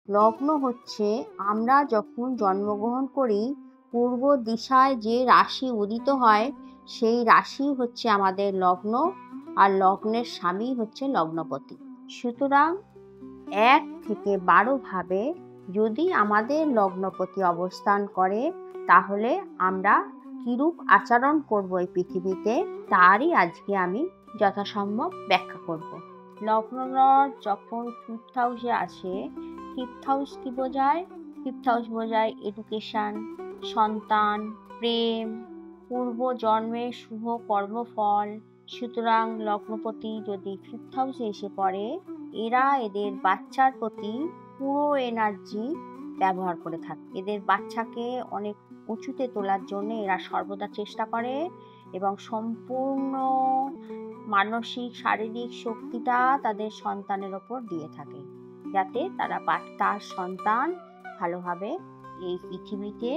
লগ্ন হচ্ছে আমরা যখন জন্মগ্রহণ করি পূর্ব দিশায় যে রাশি উদিত হয় সেই রাশি হচ্ছে আমাদের লগ্ন, আর লগ্নের স্বামী হচ্ছে লগ্নপতি। সুতরাং 1 থেকে 12 ভাবে যদি আমাদের লগ্নপতি অবস্থান করে তাহলে আমরা কিরূপ আচরণ করব এই পৃথিবীতে তারই আজকে আমি যথাসম্ভব ব্যাখ্যা করব। লগ্ন যখন 5th হাউসে আসে, 5th হাউস কি বোঝায়? 5th হাউস বোঝায় এডুকেশন, সন্তান, প্রেম, পূর্ব জন্মের শুভ কর্মফল। সুতরাং লগ্নপতি যদি 5th হাউসে এসে পড়ে, এরা এদের বাচ্চার প্রতি পুরো এনার্জি ব্যবহার করে থাকে। এদের বাচ্চাকে অনেক উঁচুতে তোলার জন্য এরা সর্বদা চেষ্টা করে এবং সম্পূর্ণ মানসিক শারীরিক শক্তিটা তাদের সন্তানের ওপর দিয়ে থাকে, যাতে তার সন্তান ভালোভাবে এই পৃথিবীতে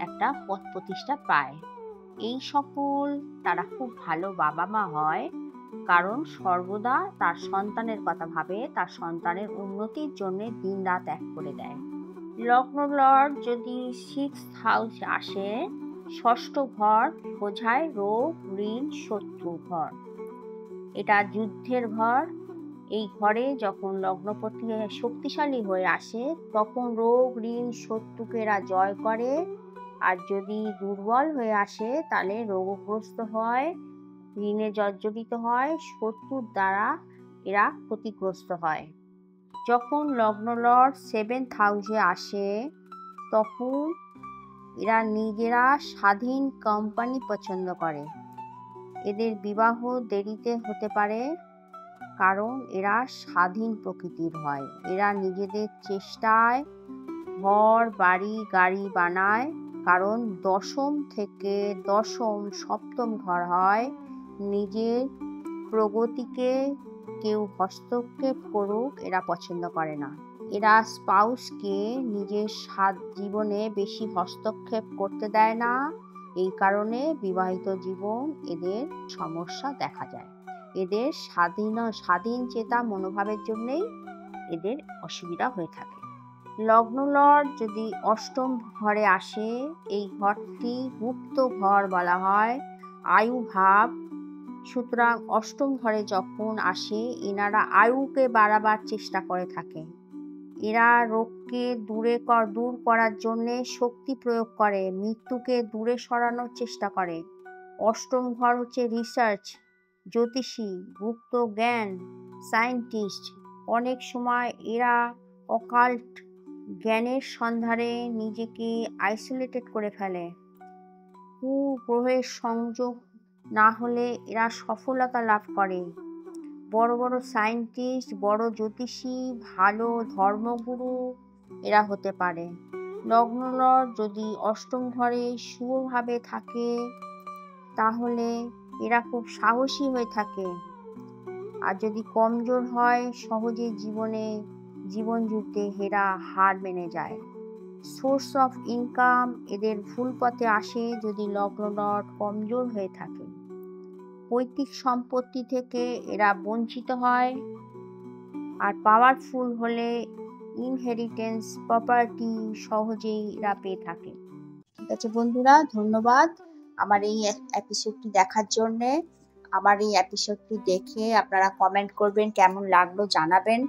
একটা পথ প্রতিষ্ঠা পায়। এই সকল তারা খুব ভালো বাবা মা হয়, কারণ সর্বদা তার সন্তানের কথা ভাবে, তার সন্তানের উন্নতির জন্য দিন রাত এক করে দেয়। লগ্ন লর্ড যদি 6th হাউসে আসে, 6ষ্ঠ ঘর বোঝায় রোগ, ঋণ, শত্রু ঘর। এটা যুদ্ধের ঘর। এই ঘরে যখন লগ্নপতি শক্তিশালী হয়ে আসে তখন রোগ, ঋণ, শত্রুকে এরা জয় করে। আর যদি দুর্বল হয়ে আসে তাহলে রোগগ্রস্ত হয়, ঋণে জর্জরিত হয়, শত্রুর দ্বারা এরা ক্ষতিগ্রস্ত হয়। যখন লগ্ন লর্ড 7th হাউসে আসে তখন এরা নিজেরা স্বাধীন কোম্পানি পছন্দ করে। এদের বিবাহ দেরিতে হতে পারে, কারণ এরা স্বাধীন প্রকৃতির হয়। এরা নিজেদের চেষ্টায় ঘর, বাড়ি, গাড়ি বানায়, কারণ 10ম থেকে 10ম 7ম ঘর হয়। নিজের প্রগতিকে কেউ হস্তক্ষেপ করুক এরা পছন্দ করে না। এরা স্পাউসকে নিজের জীবনে বেশি হস্তক্ষেপ করতে দেয় না। এই কারণে বিবাহিত জীবন এদের সমস্যা দেখা যায়। এদের স্বাধীন চেতা মনোভাবের জন্যেই এদের অসুবিধা হয়ে থাকে। লগ্ন লর্ড যদি 8ম ঘরে আসে, এই ঘরটি গুপ্ত ঘর বলা হয়, আয়ু ভাব। সুতরাং 8ম ঘরে যখন আসে এনারা আয়ুকে বাড়াবার চেষ্টা করে থাকে। এরা রোগকে দূর করার জন্য শক্তি প্রয়োগ করে, মৃত্যুকে দূরে সরানোর চেষ্টা করে। 8ম ঘর হচ্ছে রিসার্চ, জ্যোতিষী, গুপ্ত জ্ঞান, সায়েন্টিস্ট। অনেক সময় এরা অকাল্ট জ্ঞানের সন্ধানে নিজেকে আইসোলেটেড করে ফেলে। কুগ্রহের সংযোগ না হলে এরা সফলতা লাভ করে। বড় বড় সায়েন্টিস্ট, বড় জ্যোতিষী, ভালো ধর্মগুরু এরা হতে পারে। লগ্ন লর্ড যদি 8ম ঘরে শুভভাবে থাকে তাহলে এরা খুব সাহসী হয়ে থাকে, আর যদি কমজোর হয় সহজে জীবন যুদ্ধে এরা হার মেনে যায়। সোর্স অফ ইনকাম এদের ভুল পথে আসে যদি লগ্ন লর্ড কমজোর হয়ে থাকে। পৈতৃক সম্পত্তি থেকে এরা বঞ্চিত হয়, আর পাওয়ারফুল হলে ইনহেরিটেন্স প্রপার্টি সহজেই এরা পেয়ে থাকে। ঠিক আছে বন্ধুরা, ধন্যবাদ আমার এই এপিসোডটি দেখার জন্যে। আমার এই এপিসোডটি দেখে আপনারা কমেন্ট করবেন, কেমন লাগলো জানাবেন।